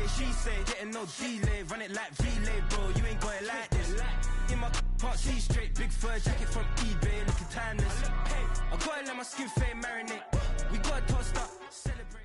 say, she say, getting no delay, run it like relay, bro. You ain't got it like this. In my can't see straight, big fur jacket from eBay, looking timeless. I gotta let my skin fade marinate. We gotta toast up, celebrate.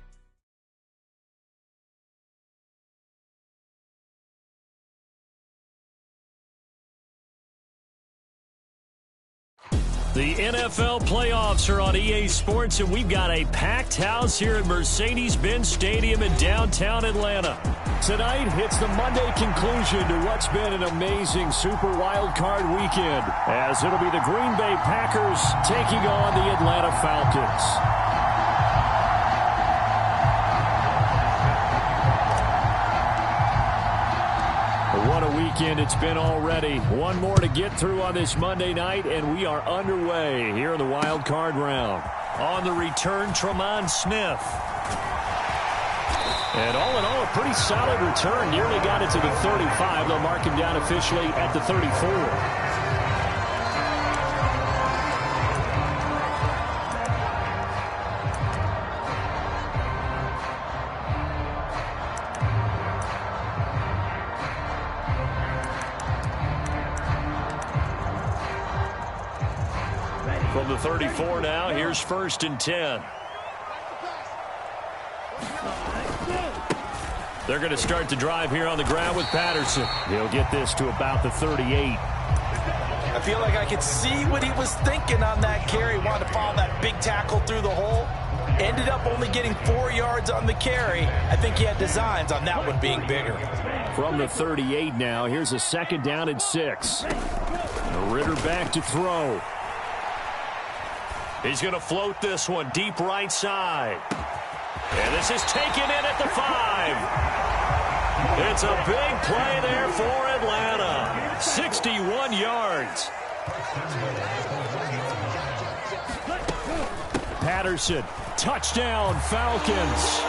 The NFL playoffs are on EA Sports, and we've got a packed house here at Mercedes-Benz Stadium in downtown Atlanta. Tonight, it's the Monday conclusion to what's been an amazing Super Wild Card weekend, as it'll be the Green Bay Packers taking on the Atlanta Falcons. What a weekend it's been already. One more to get through on this Monday night, and we are underway here in the wild card round. On the return, Tremont Smith. And all in all, a pretty solid return. Nearly got it to the 35. They'll mark him down officially at the 34. From the 34 now, here's 1st and 10. They're going to start the drive here on the ground with Patterson. He'll get this to about the 38. I feel like I could see what he was thinking on that carry. Wanted to follow that big tackle through the hole. Ended up only getting 4 yards on the carry. I think he had designs on that one being bigger. From the 38 now, here's a 2nd down and 6. Ritter back to throw. He's going to float this one deep right side. And this is taken in at the 5. It's a big play there for Atlanta. 61 yards. Patterson, touchdown, Falcons.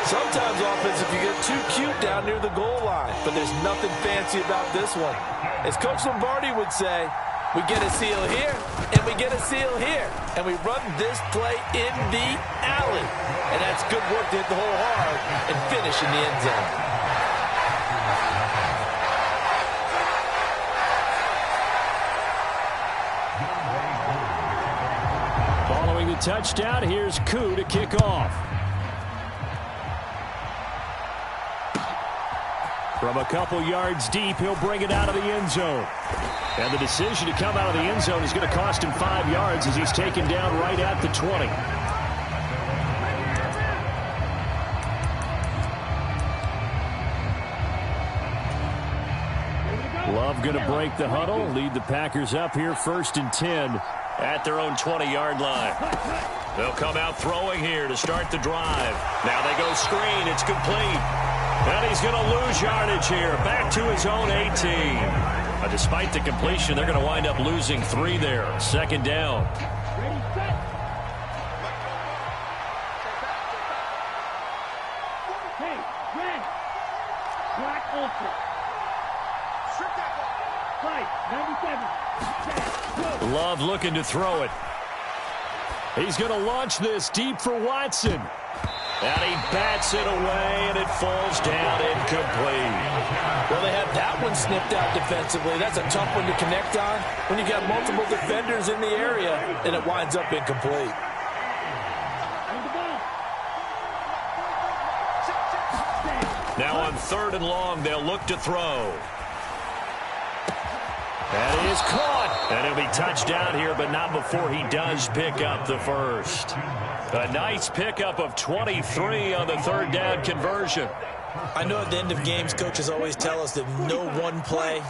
Sometimes offense, if you get too cute down near the goal line, but there's nothing fancy about this one. As Coach Lombardi would say, we get a seal here, and we get a seal here. And we run this play in the alley. And that's good work to hit the hole hard and finish in the end zone. Following the touchdown, here's Koo to kick off. From a couple yards deep, he'll bring it out of the end zone. And the decision to come out of the end zone is going to cost him 5 yards as he's taken down right at the 20. Love going to break the huddle, lead the Packers up here 1st and 10 at their own 20-yard line. They'll come out throwing here to start the drive. Now they go screen. It's complete. And he's going to lose yardage here. Back to his own 18. Despite the completion, they're going to wind up losing 3 there. 2nd down. Love looking to throw it. He's going to launch this deep for Watson. And he bats it away, and it falls down incomplete. Well, they had that one snipped out defensively. That's a tough one to connect on when you got multiple defenders in the area, and it winds up incomplete. Now on 3rd and long, they'll look to throw. That is caught. And he'll be touchdown here, but not before he does pick up the first. A nice pickup of 23 on the 3rd down conversion. I know at the end of games, coaches always tell us that no one play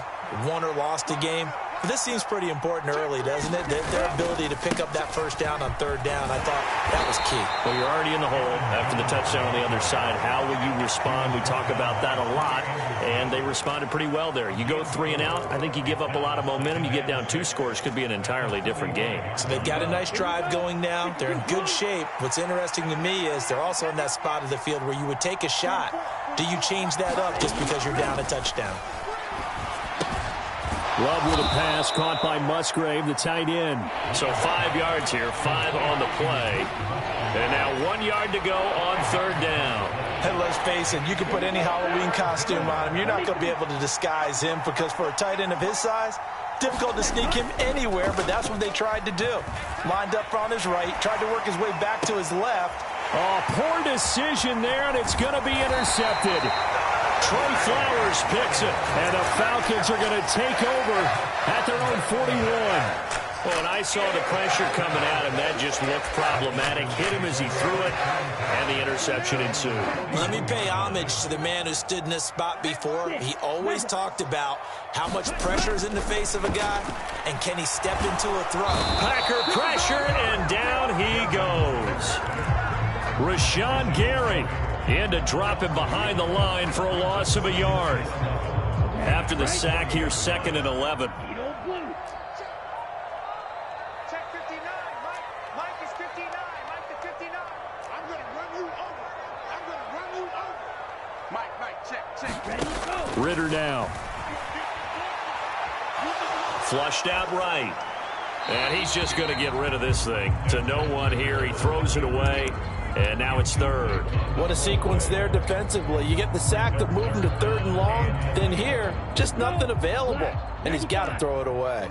won or lost a game. But this seems pretty important early, doesn't it? Their ability to pick up that 1st down on 3rd down, I thought that was key. Well, you're already in the hole after the touchdown on the other side. How will you respond? We talk about that a lot, and they responded pretty well there. You go 3 and out, I think you give up a lot of momentum. You get down 2 scores, could be an entirely different game. So they've got a nice drive going now. They're in good shape. What's interesting to me is they're also in that spot of the field where you would take a shot. Do you change that up just because you're down a touchdown? Love with a pass caught by Musgrave, the tight end. So 5 yards here, 5 on the play. And now 1 yard to go on 3rd down. And let's face it, you can put any Halloween costume on him. You're not going to be able to disguise him because for a tight end of his size, difficult to sneak him anywhere, but that's what they tried to do. Lined up on his right, tried to work his way back to his left. Oh, poor decision there, and it's going to be intercepted. Trey Flowers picks it, and the Falcons are going to take over at their own 41. Well, and I saw the pressure coming at him. That just looked problematic. Hit him as he threw it, and the interception ensued. Let me pay homage to the man who stood in this spot before. He always talked about how much pressure is in the face of a guy, and can he step into a throw. Packer pressure, and down he goes. Rashawn Gary in to drop him behind the line for a loss of a yard. After the sack here, 2nd and 11. Ritter now. Flushed out right. And he's just going to get rid of this thing. To no one here. He throws it away. And now it's 3rd. What a sequence there defensively. You get the sack to move him to 3rd and long. Then here, just nothing available. And he's got to throw it away.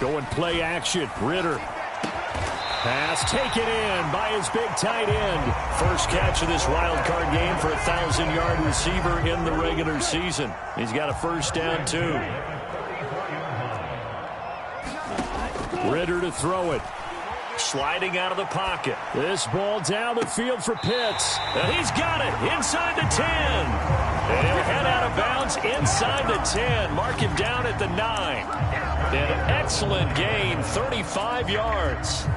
Going play action. Ritter. Pass taken in by his big tight end. First catch of this wild card game for a 1,000-yard receiver in the regular season. He's got a first down, too. Ritter to throw it. Sliding out of the pocket. This ball down the field for Pitts. And he's got it inside the 10. And he'll head out of bounds inside the 10. Mark him down at the 9. An excellent gain, 35 yards.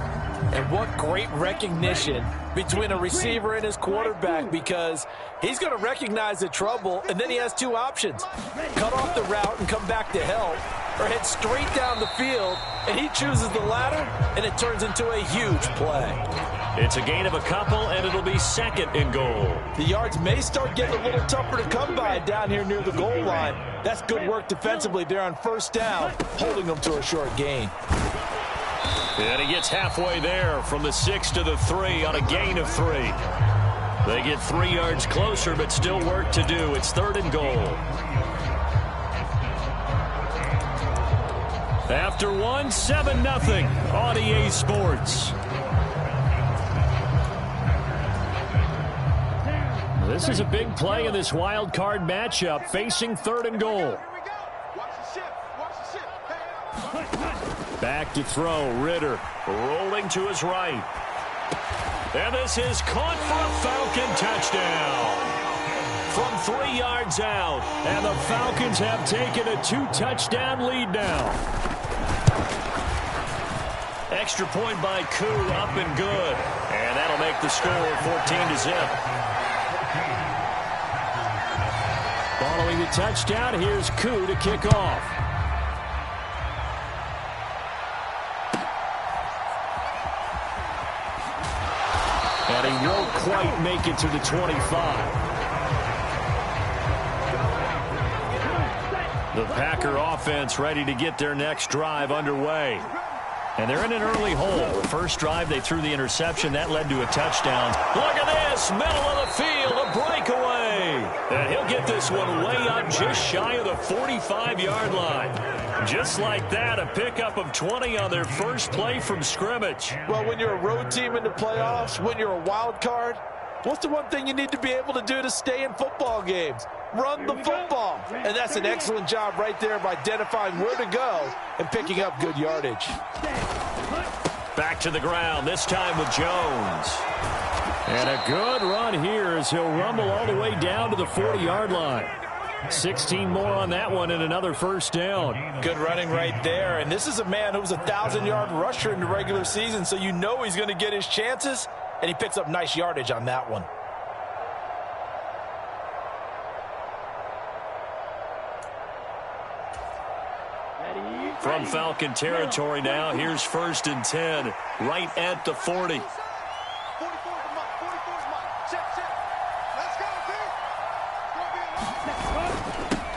And what great recognition between a receiver and his quarterback, because he's going to recognize the trouble, and then he has 2 options. Cut off the route and come back to help, or head straight down the field, and he chooses the latter, and it turns into a huge play. It's a gain of a couple, and it'll be 2nd and goal. The yards may start getting a little tougher to come by down here near the goal line. That's good work defensively there on first down, holding them to a short gain. And he gets halfway there from the 6 to the 3 on a gain of 3. They get 3 yards closer, but still work to do. It's 3rd and goal. After 1, 7-0 on EA Sports. This is a big play in this wild card matchup, facing 3rd and goal. Back to throw, Ritter rolling to his right. And this is caught for a Falcon touchdown. From 3 yards out, and the Falcons have taken a 2-touchdown lead now. Extra point by Koo, up and good. And that'll make the score 14-0. Following the touchdown, here's Koo to kick off. And he won't quite make it to the 25. The Packer offense ready to get their next drive underway. And they're in an early hole. The first drive, they threw the interception. That led to a touchdown. Look at this. Middle of the field. A breakaway. And he'll get this one way up just shy of the 45-yard line. Just like that, a pickup of 20 on their first play from scrimmage. Well, when you're a road team in the playoffs, when you're a wild card, what's the one thing you need to be able to do to stay in football games? Run the football. And that's an excellent job right there of identifying where to go and picking up good yardage. Back to the ground, this time with Jones. And a good run here as he'll rumble all the way down to the 40-yard line. 16 more on that one and another first down. Good running right there. And this is a man who was a 1,000-yard rusher in the regular season, so you know he's going to get his chances, and he picks up nice yardage on that one. From Falcon territory now, here's 1st and 10, right at the 40.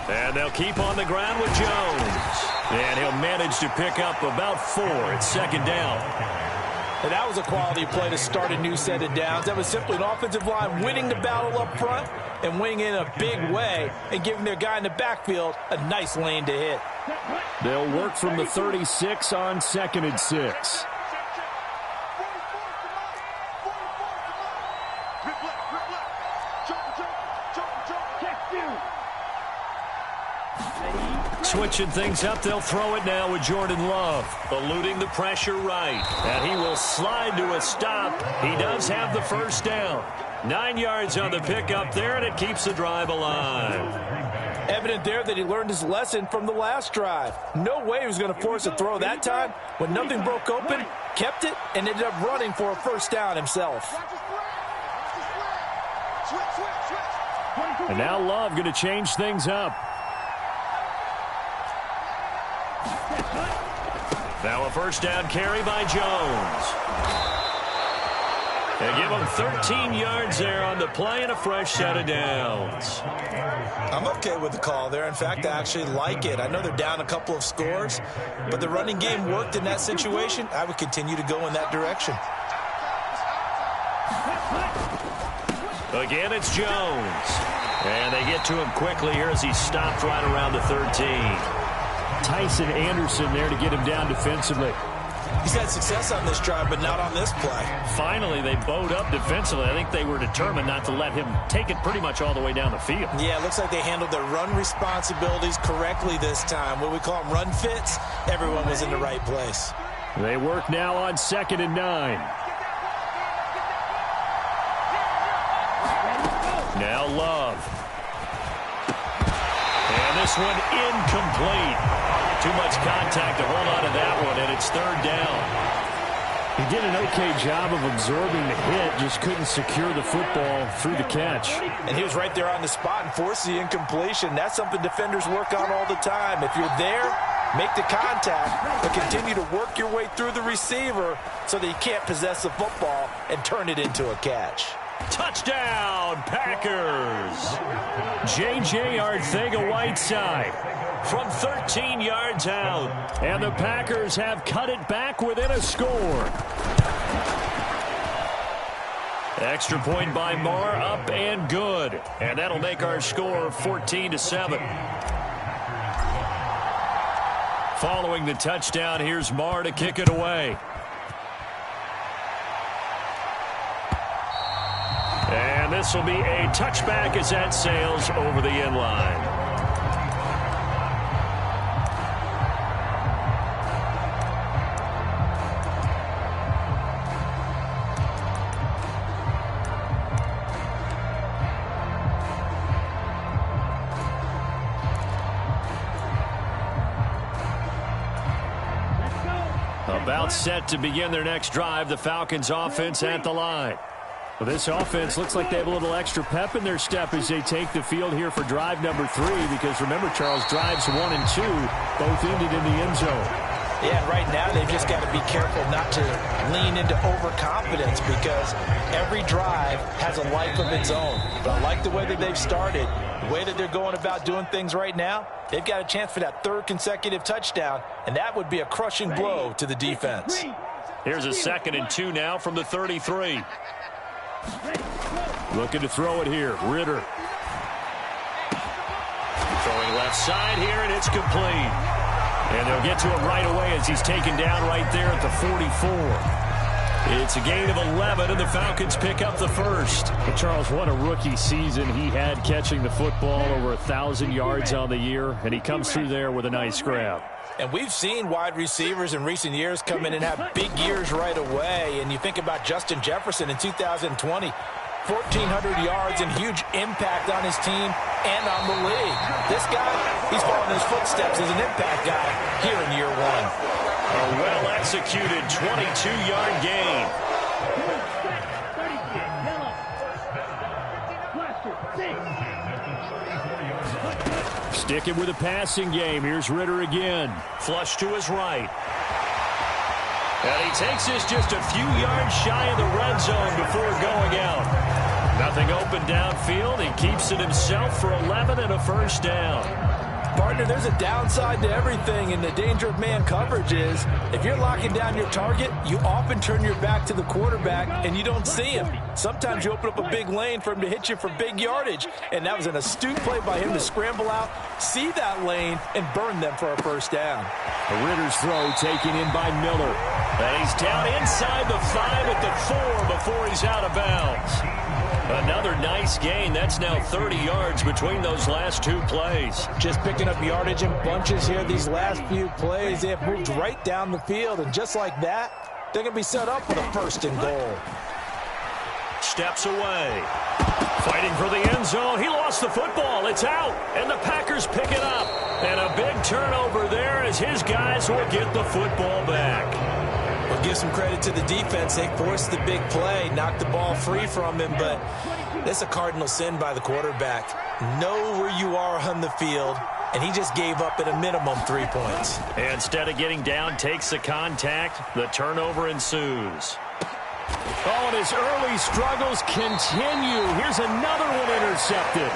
And they'll keep on the ground with Jones. And he'll manage to pick up about 4 at second down. And that was a quality play to start a new set of downs. That was simply an offensive line winning the battle up front and winning in a big way and giving their guy in the backfield a nice lane to hit. They'll work from the 36 on 2nd and 6. Switching things up, they'll throw it now with Jordan Love. Eluding the pressure right. And he will slide to a stop. He does have the first down. 9 yards on the pickup there, and it keeps the drive alive. Evident there that he learned his lesson from the last drive. No way he was going to force a throw that time. When nothing broke open, kept it, and ended up running for a first down himself. And now Love going to change things up. Now a first down carry by Jones. They give him 13 yards there on the play and a fresh set of downs. I'm okay with the call there. In fact, I actually like it. I know they're down a couple of scores, but the running game worked in that situation. I would continue to go in that direction. Again, it's Jones. And they get to him quickly here as he stopped right around the 13. Tyson Anderson there to get him down defensively. He's had success on this drive, but not on this play. Finally, they bowed up defensively. I think they were determined not to let him take it pretty much all the way down the field. Yeah, it looks like they handled their run responsibilities correctly this time. What we call them run fits, everyone was in the right place. They work now on 2nd and 9. Now Love. And this one incomplete. Too much contact to hold on to that one, and it's 3rd down. He did an okay job of absorbing the hit, just couldn't secure the football through the catch. And he was right there on the spot and forced the incompletion. That's something defenders work on all the time. If you're there, make the contact, but continue to work your way through the receiver so that you can't possess the football and turn it into a catch. Touchdown, Packers! J.J. Arcega-Whiteside from 13 yards out. And the Packers have cut it back within a score. Extra point by Marr, up and good. And that'll make our score 14-7. Following the touchdown, here's Marr to kick it away. And this will be a touchback as that sails over the end line. About set to begin their next drive, the Falcons offense at the line. Well, this offense looks like they have a little extra pep in their step as they take the field here for drive number 3, because remember, Charles, drives 1 and 2 both ended in the end zone. Yeah, right now they've just got to be careful not to lean into overconfidence, because every drive has a life of its own. But I like the way that they've started, the way that they're going about doing things right now. They've got a chance for that 3rd consecutive touchdown, and that would be a crushing blow to the defense. Here's a 2nd and 2 now from the 33. Looking to throw it here. Ritter. Throwing left side here, and it's complete. And they'll get to him right away as he's taken down right there at the 44. It's a gain of 11, and the Falcons pick up the first. But Charles, what a rookie season he had, catching the football, over 1,000 yards on the year, and he comes through there with a nice grab. And we've seen wide receivers in recent years come in and have big years right away. And you think about Justin Jefferson in 2020, 1,400 yards and huge impact on his team and on the league. This guy, he's following his footsteps as an impact guy here in year 1. A well-executed 22-yard gain. Sticking with the passing game. Here's Ritter again. Flush to his right. And he takes this just a few yards shy of the red zone before going out. Nothing open downfield. He keeps it himself for 11 and a first down. Partner, there's a downside to everything, and the danger of man coverage is if you're locking down your target, you often turn your back to the quarterback and you don't see him. Sometimes you open up a big lane for him to hit you for big yardage, and that was an astute play by him to scramble out, see that lane, and burn them for a first down. A Ritter's throw taken in by Miller. And he's down inside the 5 at the 4 before he's out of bounds. Another nice gain. That's now 30 yards between those last two plays. Just picking up yardage in bunches here these last few plays. They have moved right down the field, and just like that, they're going to be set up with a 1st and goal. Steps away. Fighting for the end zone. He lost the football. It's out, and the Packers pick it up. And a big turnover there as his guys will get the football back. We'll give some credit to the defense. They forced the big play, knocked the ball free from him, but that's a cardinal sin by the quarterback. Know where you are on the field, and he just gave up at a minimum 3 points. Instead of getting down, takes the contact. The turnover ensues. Oh, and his early struggles continue. Here's another one intercepted.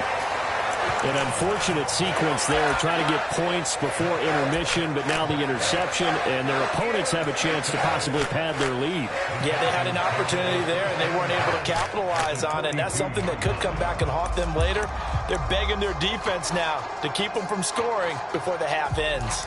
An unfortunate sequence there, trying to get points before intermission, but now the interception, and their opponents have a chance to possibly pad their lead. Yeah, they had an opportunity there, and they weren't able to capitalize on it, and that's something that could come back and haunt them later. They're begging their defense now to keep them from scoring before the half ends.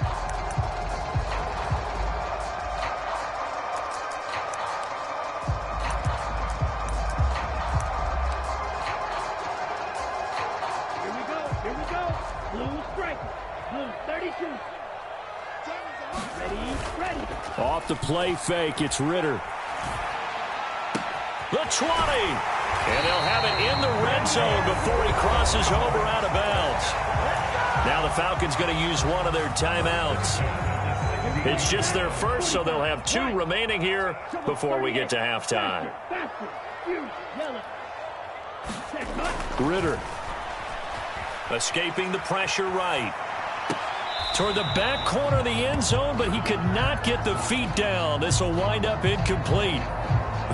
Off the play fake, it's Ritter. The 20. And they'll have it in the red zone before he crosses over out of bounds. Now the Falcons going to use one of their timeouts. It's just their first, so they'll have 2 remaining here before we get to halftime. Ritter. Escaping the pressure right. Toward the back corner of the end zone, but he could not get the feet down. This will wind up incomplete.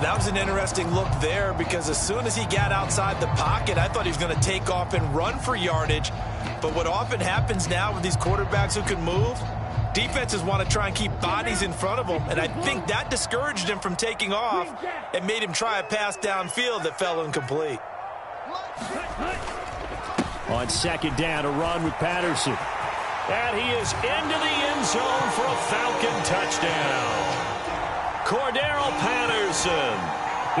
That was an interesting look there because as soon as he got outside the pocket, I thought he was going to take off and run for yardage. But what often happens now with these quarterbacks who can move, defenses want to try and keep bodies in front of them. And I think that discouraged him from taking off and made him try a pass downfield that fell incomplete. On second down, a run with Patterson. And he is into the end zone for a Falcon touchdown. Cordero Patterson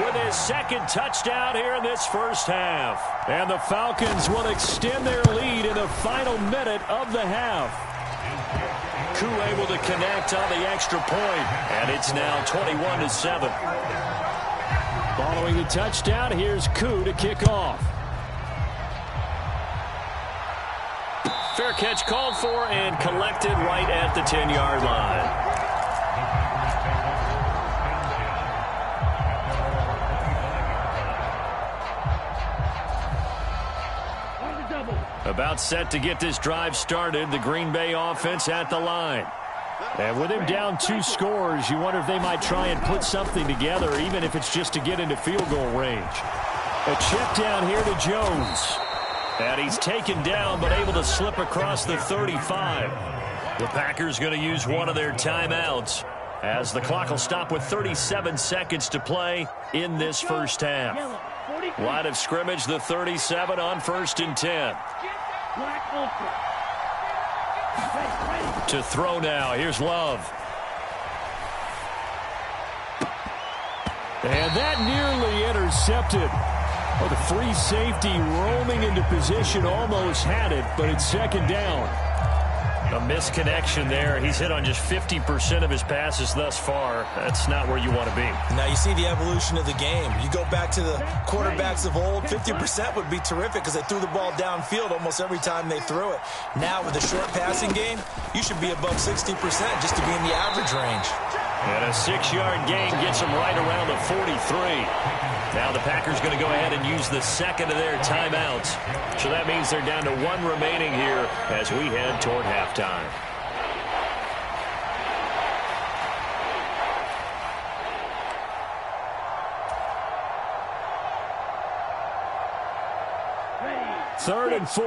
with his second touchdown here in this first half. And the Falcons will extend their lead in the final minute of the half. Koo able to connect on the extra point, and it's now 21-7. Following the touchdown, here's Koo to kick off. Fair catch called for and collected right at the 10-yard line. About set to get this drive started, the Green Bay offense at the line. And with him down 2 scores, you wonder if they might try and put something together, even if it's just to get into field goal range. A check down here to Jones. And he's taken down, but able to slip across the 35. The Packers going to use one of their timeouts as the clock will stop with 37 seconds to play in this first half. Line of scrimmage, the 37 on 1st and 10. To throw now, here's Love. And that nearly intercepted. Oh, the free safety roaming into position almost had it, but it's second down. A misconnection there. He's hit on just 50% of his passes thus far. That's not where you want to be. Now you see the evolution of the game. You go back to the quarterbacks of old, 50% would be terrific because they threw the ball downfield almost every time they threw it. Now with the short passing game, you should be above 60% just to be in the average range. And a 6-yard gain gets him right around the 43. Now the Packers going to go ahead and use the second of their timeouts. So that means they're down to 1 remaining here as we head toward halftime. Third and 4.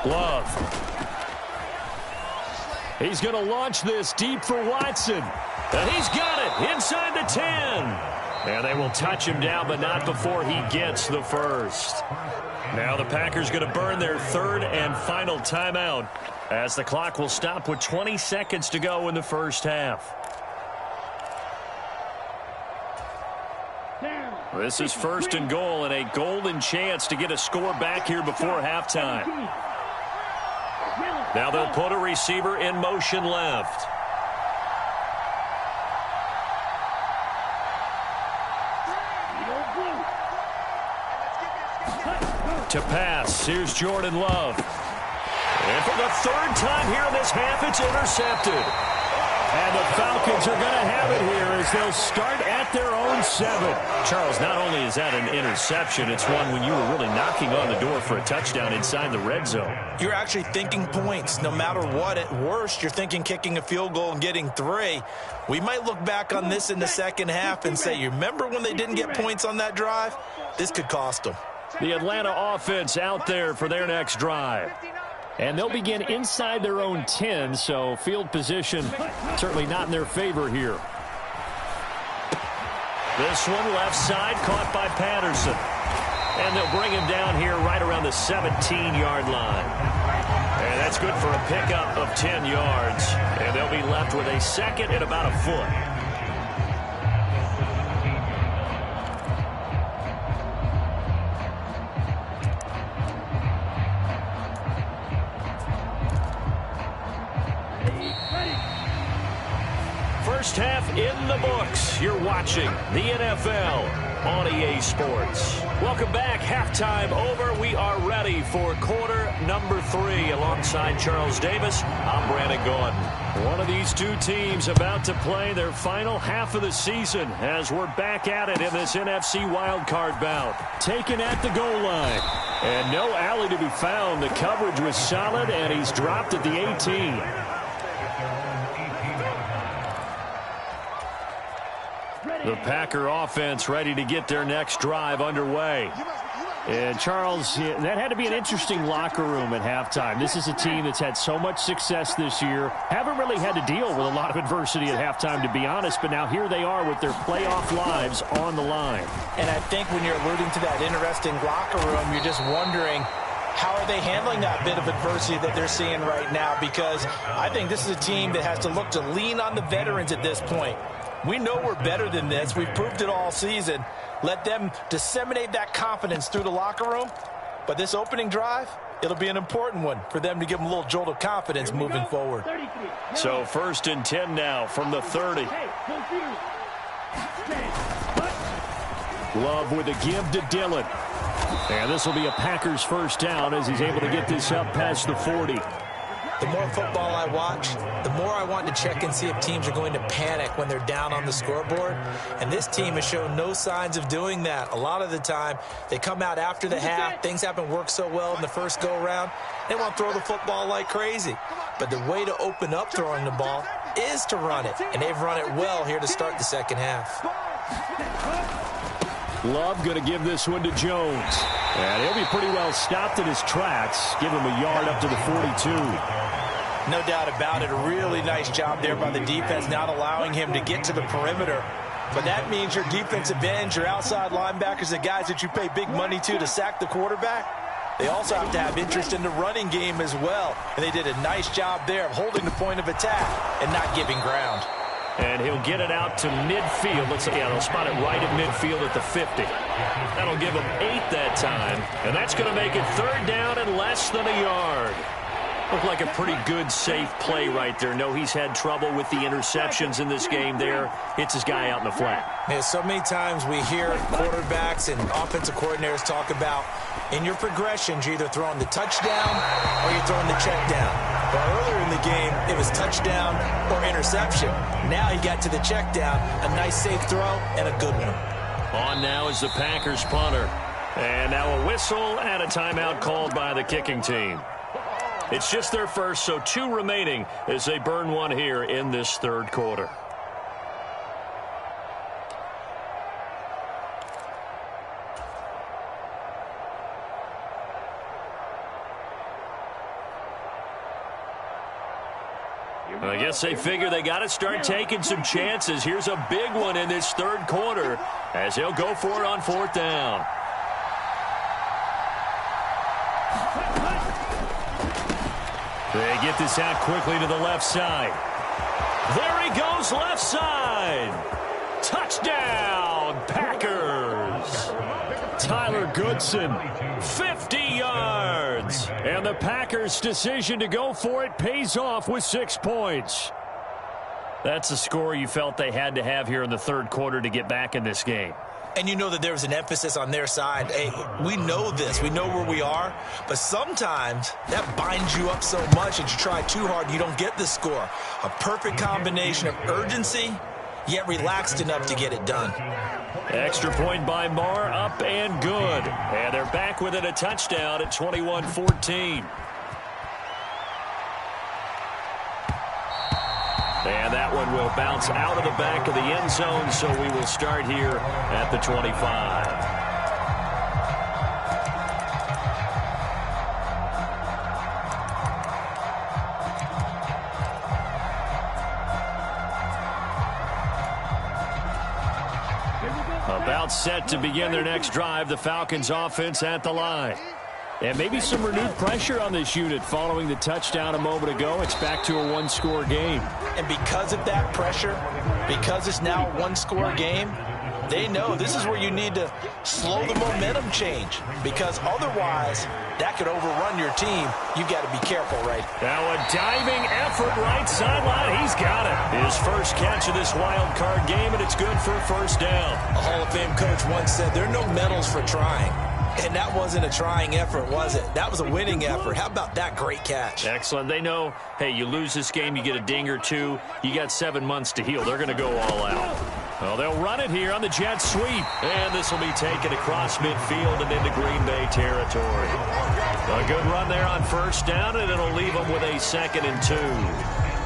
Love. He's going to launch this deep for Watson. And he's got it inside the 10. And they will touch him down, but not before he gets the first. Now the Packers going to burn their third and final timeout as the clock will stop with 20 seconds to go in the first half. This is first and goal and a golden chance to get a score back here before halftime. Now they'll put a receiver in motion left. To pass, here's Jordan Love. And for the third time here in this half, it's intercepted. And the Falcons are going to have it here as they'll start at their own 7. Charles, not only is that an interception, it's one when you were really knocking on the door for a touchdown inside the red zone. You're actually thinking points. No matter what, at worst, you're thinking kicking a field goal and getting 3. We might look back on this in the second half and say, you remember when they didn't get points on that drive? This could cost them. The Atlanta offense out there for their next drive. And they'll begin inside their own 10, so field position certainly not in their favor here. This one left side caught by Patterson. And they'll bring him down here right around the 17-yard line. And that's good for a pickup of 10 yards. And they'll be left with a second and about a foot. First half in the books. You're watching the NFL on EA Sports. Welcome back. Halftime over. We are ready for quarter number 3. Alongside Charles Davis, I'm Brandon Gordon. One of these two teams about to play their final half of the season as we're back at it in this NFC wildcard bout. Taken at the goal line. And no alley to be found. The coverage was solid, and he's dropped at the 18. The Packer offense ready to get their next drive underway. And, Charles, that had to be an interesting locker room at halftime. This is a team that's had so much success this year. Haven't really had to deal with a lot of adversity at halftime, to be honest. But now here they are with their playoff lives on the line. And I think when you're alluding to that interesting locker room, you're just wondering, how are they handling that bit of adversity that they're seeing right now? Because I think this is a team that has to look to lean on the veterans at this point. We know we're better than this. We've proved it all season. Let them disseminate that confidence through the locker room. But this opening drive, it'll be an important one for them to give them a little jolt of confidence moving forward. So first and 10 now from the 30. Love with a give to Dillon. And this will be a Packers first down as he's able to get this up past the 40. The more football I watch, the more I want to check and see if teams are going to panic when they're down on the scoreboard. And this team has shown no signs of doing that. A lot of the time, they come out after the half. Things haven't worked so well in the first go-around. They want to throw the football like crazy. But the way to open up throwing the ball is to run it. And they've run it well here to start the second half. Love going to give this one to Jones. And he'll be pretty well stopped in his tracks. Give him a yard up to the 42. No doubt about it. A really nice job there by the defense, not allowing him to get to the perimeter. But that means your defensive ends, your outside linebackers, the guys that you pay big money to sack the quarterback, they also have to have interest in the running game as well. And they did a nice job there of holding the point of attack and not giving ground. And he'll get it out to midfield. They'll spot it right at midfield at the 50. That'll give him 8 that time. And that's going to make it third down and less than a yard. Looked like a pretty good, safe play right there. No, he's had trouble with the interceptions in this game there. Hits his guy out in the flat. Yeah, so many times we hear quarterbacks and offensive coordinators talk about, in your progressions, you're either throwing the touchdown or you're throwing the check down. But earlier in the game, it was touchdown or interception. Now he got to the check down, a nice safe throw, and a good one. On now is the Packers punter. And now a whistle and a timeout called by the kicking team. It's just their first, so 2 remaining as they burn one here in this third quarter. I guess they figure they got to start taking some chances. Here's a big one in this third quarter as they'll go for it on fourth down. They get this out quickly to the left side. There he goes, left side. Touchdown, Packers. Tyler Goodson, 50 yards. And the Packers' decision to go for it pays off with 6 points. That's a score you felt they had to have here in the third quarter to get back in this game. And you know that there was an emphasis on their side. Hey, we know this. We know where we are. But sometimes that binds you up so much that you try too hard, you don't get the score. A perfect combination of urgency, yet relaxed enough to get it done. Extra point by Marr, up and good. And they're back within a touchdown at 21-14. And that one will bounce out of the back of the end zone, so we will start here at the 25. About set to begin their next drive, the Falcons offense at the line. And maybe some renewed pressure on this unit following the touchdown a moment ago. It's back to a one-score game. And because of that pressure, because it's now a one-score game, they know this is where you need to slow the momentum change, because otherwise that could overrun your team. You've got to be careful, right? Now a diving effort right sideline. He's got it. His first catch of this wild card game, and it's good for a first down. A Hall of Fame coach once said there are no medals for trying. And that wasn't a trying effort, was it? That was a winning effort. How about that great catch? Excellent. They know, hey, you lose this game, you get a ding or two. You got 7 months to heal. They're going to go all out. Well, they'll run it here on the jet sweep. And this will be taken across midfield and into Green Bay territory. A good run there on first down, and it'll leave them with a 2nd and 2.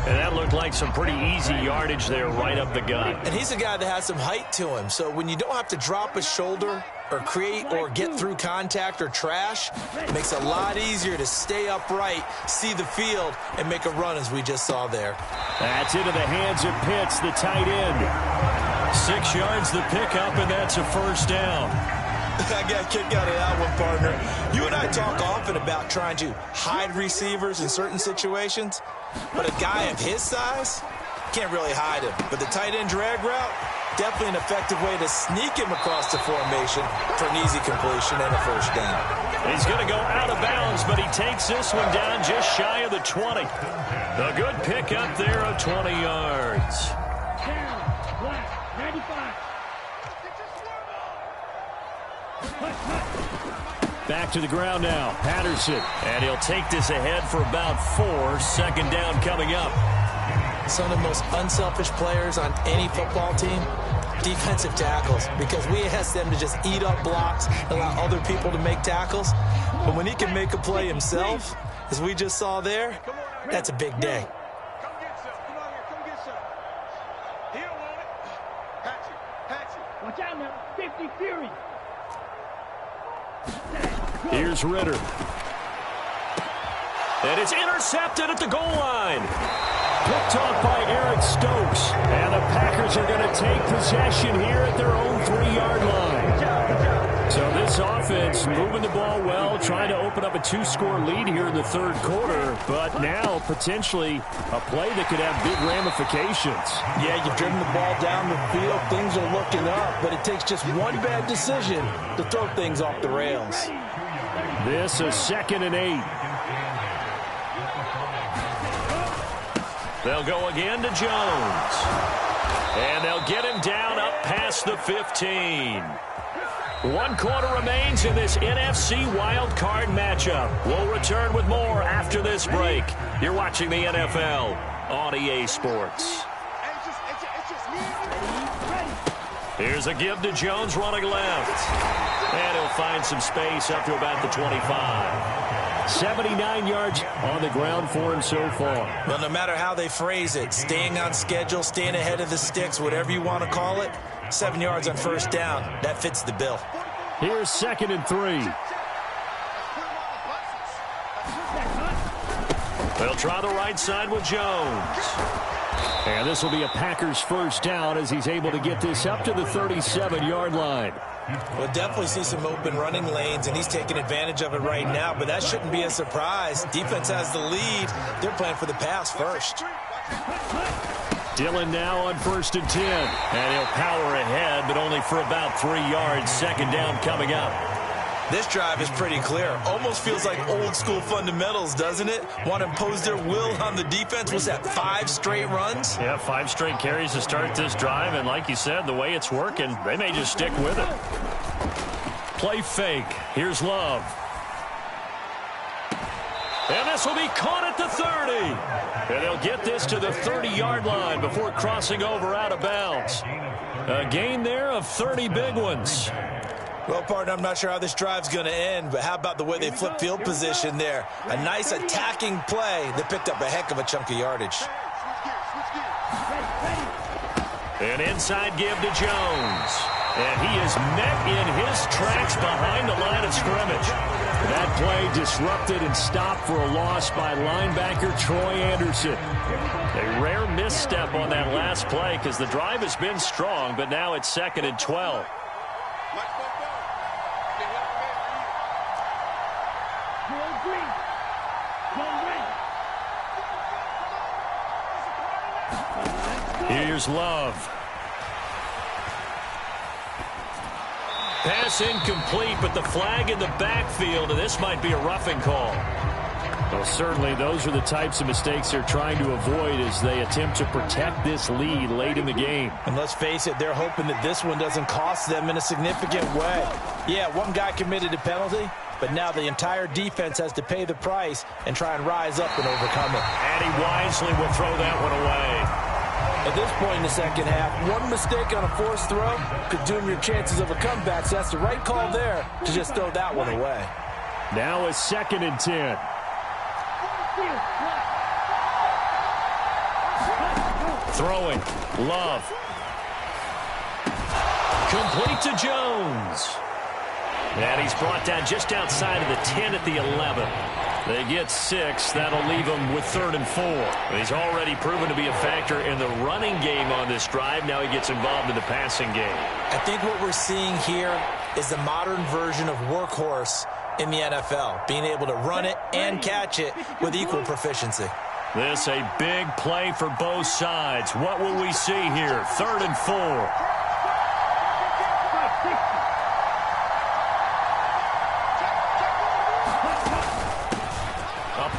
And that looked like some pretty easy yardage there right up the gut. And he's a guy that has some height to him. So when you don't have to drop a shoulder or create or get through contact or trash, it makes it a lot easier to stay upright, see the field, and make a run as we just saw there. That's into the hands of Pitts, the tight end. 6 yards the pickup, and that's a first down. I got a kick out of that one, partner. You and I talk often about trying to hide receivers in certain situations, but a guy of his size can't really hide him. But the tight end drag route, definitely an effective way to sneak him across the formation for an easy completion and a first down. He's going to go out of bounds, but he takes this one down just shy of the 20. A good pickup there of 20 yards. Back to the ground now, Patterson. And he'll take this ahead for about 4. 2nd down coming up. Some of the most unselfish players on any football team, defensive tackles, because we ask them to just eat up blocks, allow other people to make tackles. But when he can make a play himself, as we just saw there, that's a big day. Watch out now, 50 Fury. Here's Ritter. And it's intercepted at the goal line. Picked off by Eric Stokes. And the Packers are going to take possession here at their own 3-yard line. So this offense moving the ball well, trying to open up a 2-score lead here in the third quarter. But now potentially a play that could have big ramifications. Yeah, you've driven the ball down the field. Things are looking up, but it takes just one bad decision to throw things off the rails. This is 2nd and 8. They'll go again to Jones. And they'll get him down up past the 15. 1 quarter remains in this NFC wild card matchup. We'll return with more after this break. You're watching the NFL on EA Sports. Here's a give to Jones running left. And he'll find some space up to about the 25. 79 yards on the ground for him so far. Well, no matter how they phrase it, staying on schedule, staying ahead of the sticks, whatever you want to call it, 7 yards on first down, that fits the bill. Here's 2nd and 3. They'll They'll try the right side with Jones. And this will be a Packers first down as he's able to get this up to the 37-yard line. We'll definitely see some open running lanes, and he's taking advantage of it right now, but that shouldn't be a surprise. Defense has the lead. They're playing for the pass first. Dillon now on 1st and 10. And he'll power ahead, but only for about 3 yards. Second down coming up. This drive is pretty clear. Almost feels like old-school fundamentals, doesn't it? Want to impose their will on the defense. Was that 5 straight runs? Yeah, 5 straight carries to start this drive. And like you said, the way it's working, they may just stick with it. Play fake. Here's Love. And this will be caught at the 30. And they'll get this to the 30-yard line before crossing over out of bounds. A gain there of 30 big ones. Well, partner, I'm not sure how this drive's going to end, but how about the way they flip field position there? A nice attacking play that picked up a heck of a chunk of yardage. An inside give to Jones. And he is met in his tracks behind the line of scrimmage. That play disrupted and stopped for a loss by linebacker Troy Anderson. A rare misstep on that last play because the drive has been strong, but now it's 2nd and 12. Here's Love. Pass incomplete, but the flag in the backfield, and this might be a roughing call. Well, certainly those are the types of mistakes they're trying to avoid as they attempt to protect this lead late in the game. And let's face it, they're hoping that this one doesn't cost them in a significant way. Yeah, one guy committed a penalty, but now the entire defense has to pay the price and try and rise up and overcome it. And he wisely will throw that one away. At this point in the second half, one mistake on a forced throw could doom your chances of a comeback, so that's the right call there to just throw that one away. Now a 2nd and 10. Throwing. Love. Complete to Jones. And he's brought down just outside of the 10 at the 11. They get 6. That'll leave him with 3rd and 4. He's already proven to be a factor in the running game on this drive. Now he gets involved in the passing game. I think what we're seeing here is the modern version of workhorse in the NFL, being able to run it and catch it with equal proficiency. This a big play for both sides. What will we see here? 3rd and 4.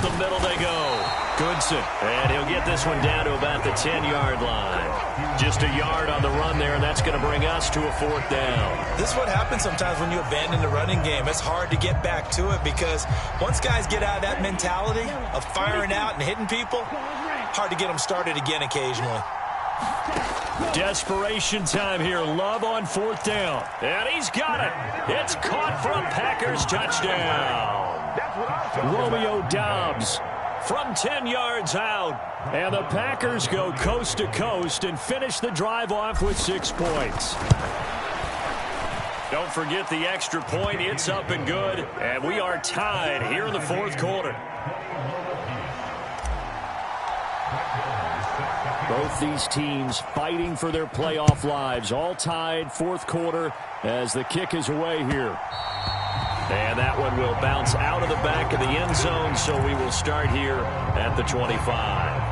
The middle they go. Goodson. And he'll get this one down to about the 10-yard line. Just a yard on the run there, and that's going to bring us to a 4th down. This is what happens sometimes when you abandon the running game. It's hard to get back to it because once guys get out of that mentality of firing out and hitting people, hard to get them started again occasionally. Desperation time here. Love on 4th down. And he's got it. It's caught for a Packers touchdown. Romeo Doubs from 10 yards out. And the Packers go coast to coast and finish the drive off with 6 points. Don't forget the extra point. It's up and good. And we are tied here in the 4th quarter. Both these teams fighting for their playoff lives. All tied 4th quarter as the kick is away here. And that one will bounce out of the back of the end zone, so we will start here at the 25.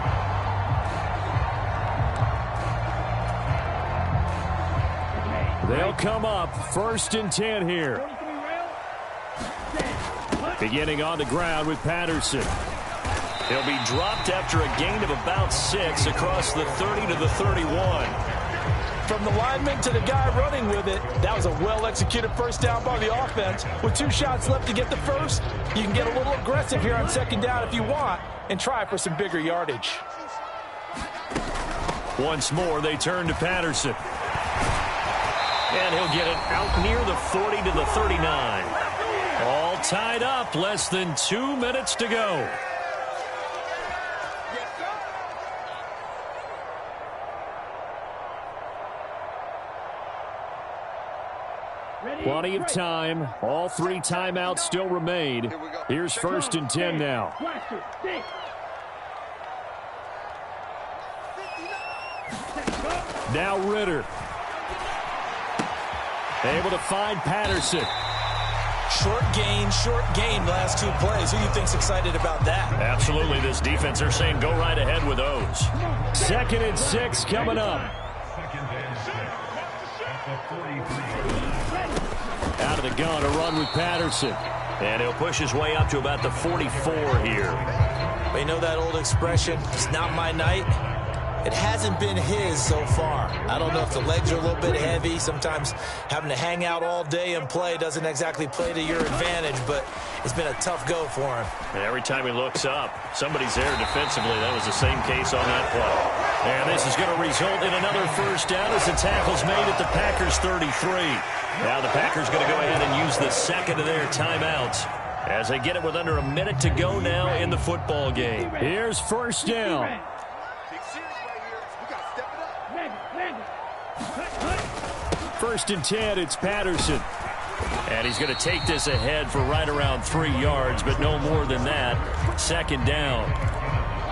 They'll come up 1st and 10 here. Beginning on the ground with Patterson. He'll be dropped after a gain of about 6 across the 30 to the 31. From the lineman to the guy running with it, that was a well-executed first down by the offense. With 2 shots left to get the first, you can get a little aggressive here on 2nd down if you want and try for some bigger yardage. Once more, they turn to Patterson. And he'll get it out near the 40 to the 39. All tied up, less than 2 minutes to go. Plenty of time. All 3 timeouts still remain. Here's 1st and 10 now. Now Ritter. Able to find Patterson. Short gain last 2 plays. Who do you think's excited about that? Absolutely, this defense, they're saying go right ahead with those. 2nd and 6 coming up. Out of the gun, a run with Patterson. And he'll push his way up to about the 44 here. But you know that old expression, it's not my night? It hasn't been his so far. I don't know if the legs are a little bit heavy. Sometimes having to hang out all day and play doesn't exactly play to your advantage, but it's been a tough go for him. And every time he looks up, somebody's there defensively. That was the same case on that play. And this is going to result in another first down as the tackle's made at the Packers 33. Now the Packers going to go ahead and use the second of their timeouts as they get it with under a minute to go now in the football game. Here's first down. First and 10, it's Patterson. And he's going to take this ahead for right around 3 yards, but no more than that. Second down.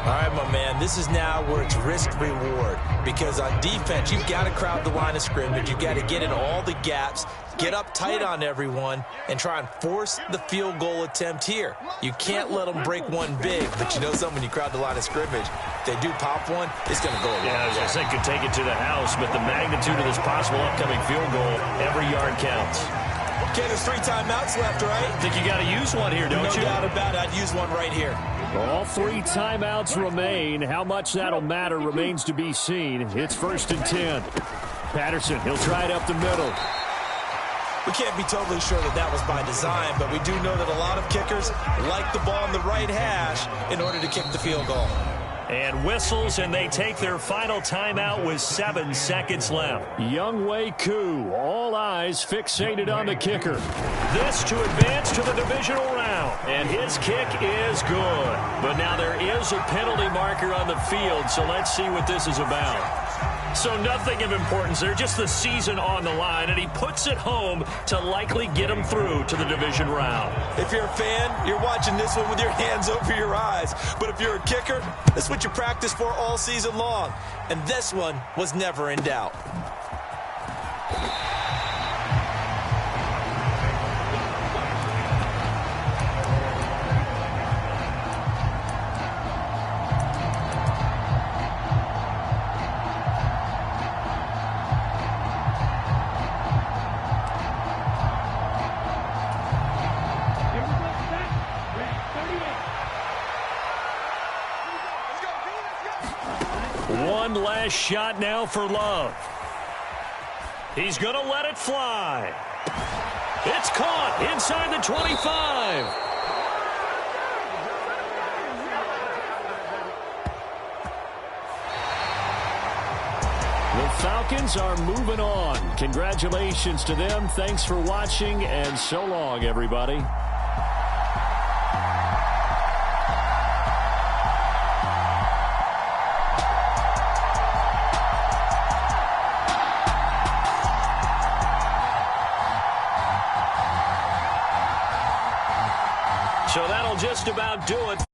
All right, my man, this is now where it's risk-reward. Because on defense, you've got to crowd the line of scrimmage. You've got to get in all the gaps, get up tight on everyone, and try and force the field goal attempt here. You can't let them break one big, but you know something, when you crowd the line of scrimmage, if they do pop one, it's going to go away. Yeah, I think could take it to the house, but the magnitude of this possible upcoming field goal, every yard counts. Okay, there's 3 timeouts left, right? I think you got to use one here, don't you? No doubt about it. I'd use one right here. All 3 timeouts remain. How much that'll matter remains to be seen. It's first and 10. Patterson, he'll try it up the middle. We can't be totally sure that that was by design, but we do know that a lot of kickers like the ball in the right hash in order to kick the field goal. And whistles, and they take their final timeout with 7 seconds left. Younghoe Koo, all eyes fixated on the kicker. This to advance to the divisional round. And his kick is good. But now there is a penalty marker on the field, so let's see what this is about. So nothing of importance there, just the season on the line, and he puts it home to likely get him through to the division round. If you're a fan, you're watching this one with your hands over your eyes. But if you're a kicker, that's what you practice for all season long. And this one was never in doubt. One last shot now for Love. He's going to let it fly. It's caught inside the 25. The Falcons are moving on. Congratulations to them. Thanks for watching, and so long, everybody. So that'll just about do it.